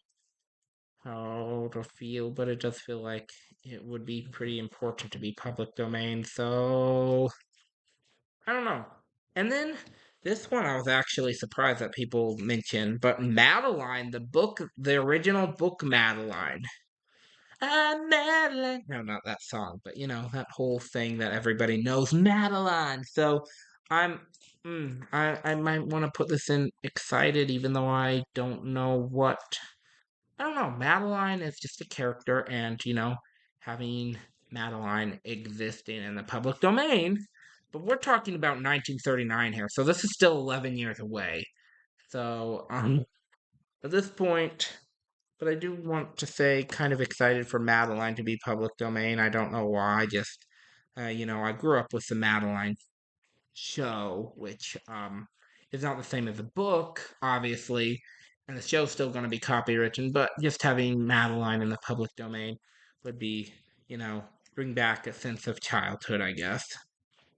how to feel, but it does feel like it would be pretty important to be public domain, so I don't know. And then this one I was actually surprised that people mentioned, but Madeline, the original book Madeline. Madeline. No, not that song, but that whole thing that everybody knows, Madeline. So I'm, I might want to put this in excited, even though I don't know what. I don't know. Madeline is just a character, and having Madeline existing in the public domain. But we're talking about 1939 here, so this is still 11 years away. So, at this point, but I do want to say, kind of excited for Madeline to be public domain. I don't know why. Just, I grew up with the Madeline show, which is not the same as the book, obviously, and the show's still going to be copywritten, but just having Madeline in the public domain would be, you know, bring back a sense of childhood, I guess.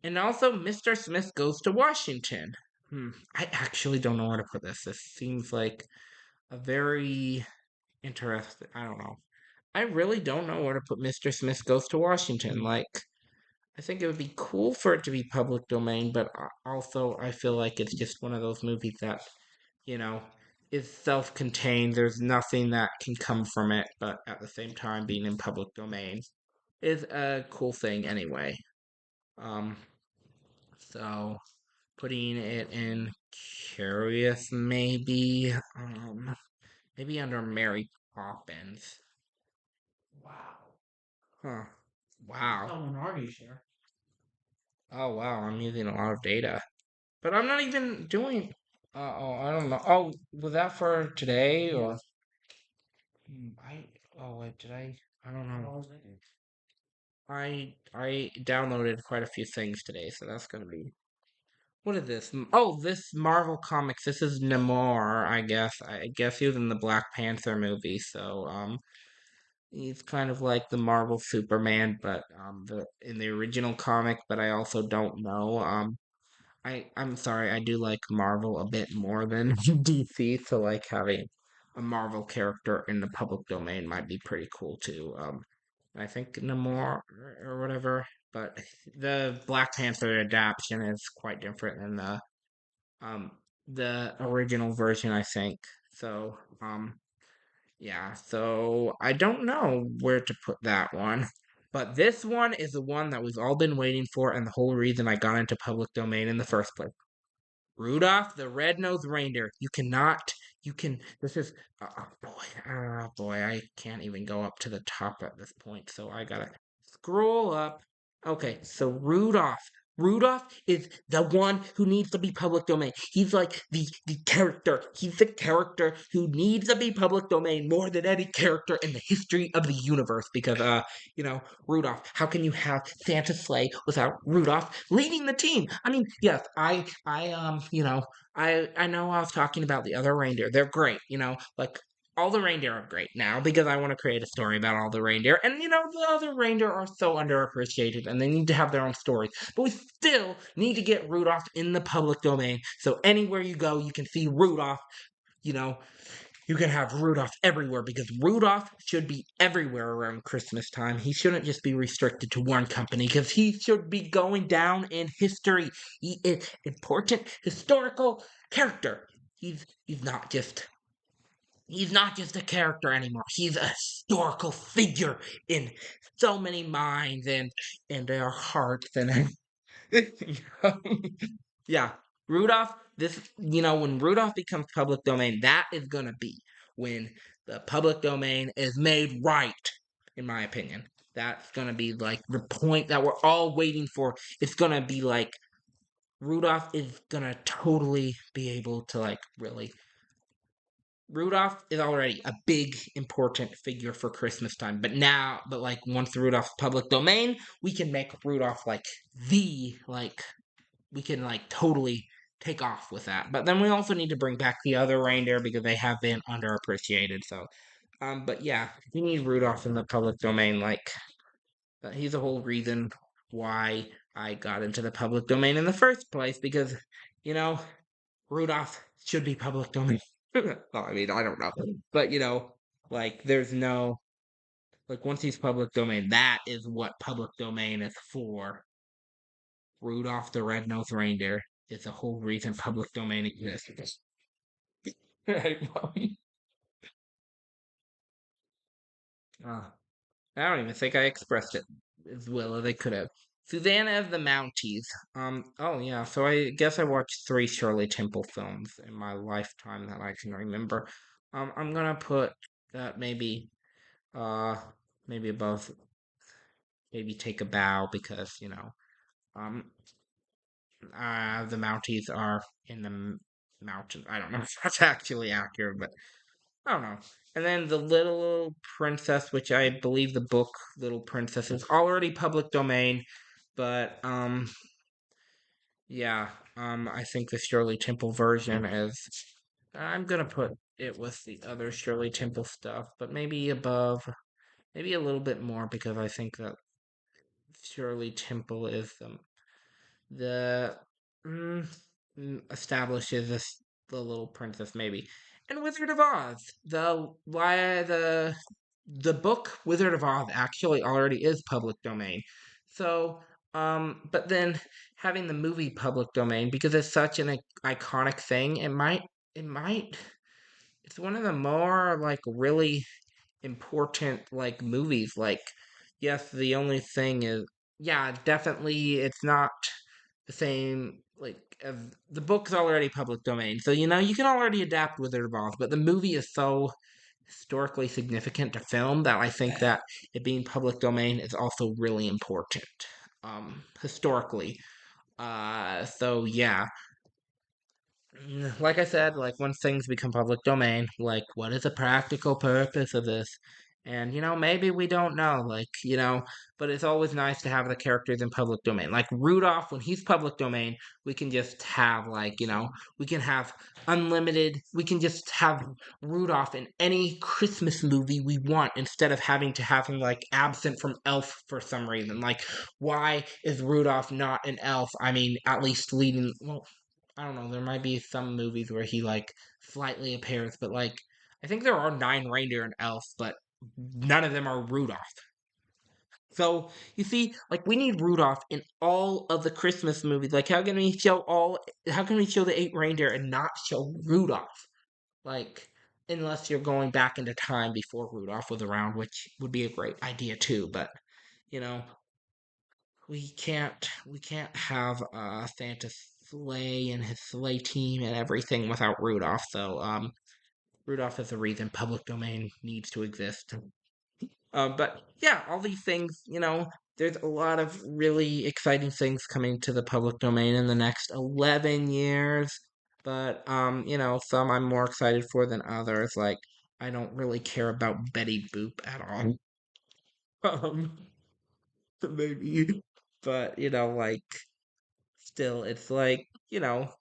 And also, Mr. Smith Goes to Washington. I actually don't know where to put this. This seems like a very interesting. I don't know. I really don't know where to put Mr. Smith Goes to Washington. Like, I think it would be cool for it to be public domain, but also I feel like it's just one of those movies that, you know, is self-contained. There's nothing that can come from it, but at the same time, being in public domain is a cool thing anyway. Um, so putting it in curious, maybe under Mary Poppins. Wow. Huh. Wow. How an are you, sure? Oh wow, I'm using a lot of data. But I'm not even doing. I don't know. Oh, was that for today or? I. Oh wait, did I? I don't know. I downloaded quite a few things today, so that's gonna be. What is this? Oh, this Marvel Comics. This is Namor, I guess. I guess he was in the Black Panther movie, so he's kind of like the Marvel Superman, but the in the original comic. But I also don't know. I'm sorry, I do like Marvel a bit more than DC, so like having a Marvel character in the public domain might be pretty cool too. I think Namor or whatever, but the Black Panther adaptation is quite different than um the original version, I think. So, yeah, so I don't know where to put that one. But this one is the one that we've all been waiting for, and the whole reason I got into public domain in the first place. Rudolph the Red-Nosed Reindeer. This is, oh boy, I can't even go up to the top at this point, so I gotta scroll up. Okay, so Rudolph is the one who needs to be public domain. He's like the character. He's the character who needs to be public domain more than any character in the history of the universe. Because Rudolph. How can you have Santa's sleigh without Rudolph leading the team? I mean, yes, I know I was talking about the other reindeer. They're great, like all the reindeer are great now because I want to create a story about all the reindeer. And the other reindeer are so underappreciated and they need to have their own stories. But we still need to get Rudolph in the public domain. So anywhere you go, you can see Rudolph, you know, you can have Rudolph everywhere because Rudolph should be everywhere around Christmas time. He shouldn't just be restricted to one company because he should be going down in history. He is important historical character. He's not just he's not just a character anymore. He's a historical figure in so many minds and in their hearts and yeah, Rudolph. When Rudolph becomes public domain, that is gonna be when the public domain is made right. In my opinion, that's gonna be like the point that we're all waiting for. It's gonna be like Rudolph is gonna totally be able to like really. Rudolph is already a big important figure for Christmas time, but like once Rudolph's public domain, we can make Rudolph like the like we can like totally take off with that. But then we also need to bring back the other reindeer because they have been underappreciated. So, but yeah, we need Rudolph in the public domain. Like, he's the whole reason why I got into the public domain in the first place because, you know, Rudolph should be public domain. Well, I mean, I don't know, but like, there's no like once he's public domain, that is what public domain is for. Rudolph the Red-Nosed Reindeer is the whole reason public domain exists. Right, Mommy? Uh, I don't even think I expressed it as well as I could have. Susanna of the Mounties. Oh yeah, so I guess I watched 3 Shirley Temple films in my lifetime that I can remember. I'm gonna put that uh, maybe above, maybe Take a Bow because, um, the Mounties are in the mountains. I don't know if that's actually accurate, but I don't know. And then the Little Princess, which I believe the book Little Princess is already public domain, but yeah, I think the Shirley Temple version is. I'm gonna put it with the other Shirley Temple stuff, but maybe above, maybe a little bit more because I think that Shirley Temple is the mm, establishes this the Little Princess maybe, and Wizard of Oz. The book Wizard of Oz actually already is public domain. So, but then having the movie public domain because it's such an iconic thing, it might it's one of the more like really important like movies. Like, yes, the only thing is, yeah, definitely it's not the same like as the book's already public domain. So you can already adapt Wizard of Oz, but the movie is so historically significant to film that I think that it being public domain is also really important. Historically. So yeah, like I said, like once things become public domain, like what is the practical purpose of this? And maybe we don't know, like, but it's always nice to have the characters in public domain. Like Rudolph, when he's public domain, we can just have like, we can have we can just have Rudolph in any Christmas movie we want instead of having to have him like absent from Elf for some reason. Like, why is Rudolph not an elf? I mean, at least leading, well, I don't know. There might be some movies where he like slightly appears, but like I think there are 9 reindeer and elf, but none of them are Rudolph. So you see, like we need Rudolph in all of the Christmas movies. Like how can we show all? How can we show the 8 reindeer and not show Rudolph? Like unless you're going back into time before Rudolph was around, which would be a great idea too. But you know, we can't have Santa sleigh and his sleigh team and everything without Rudolph. So Rudolph is the reason public domain needs to exist. But yeah, all these things, there's a lot of really exciting things coming to the public domain in the next 11 years. But some I'm more excited for than others. Like I don't really care about Betty Boop at all. Um, maybe, but like still, it's like,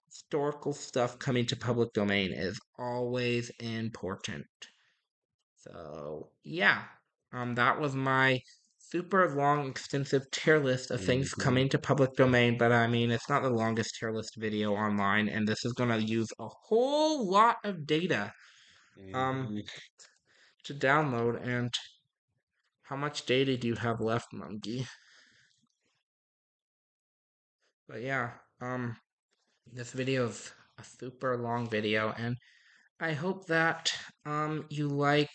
historical stuff coming to public domain is always important. So, yeah. That was my super long, extensive tier list of things coming to public domain, but I mean, it's not the longest tier list video online, and this is gonna use a whole lot of data um to download. And how much data do you have left, Monkey? But yeah, this video is a super long video, and I hope that you like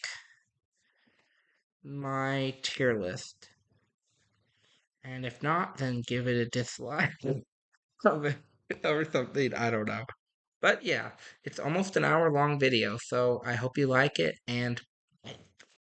my tier list. And if not, then give it a dislike or or something. I don't know. But yeah, it's almost an hour long video, so I hope you like it and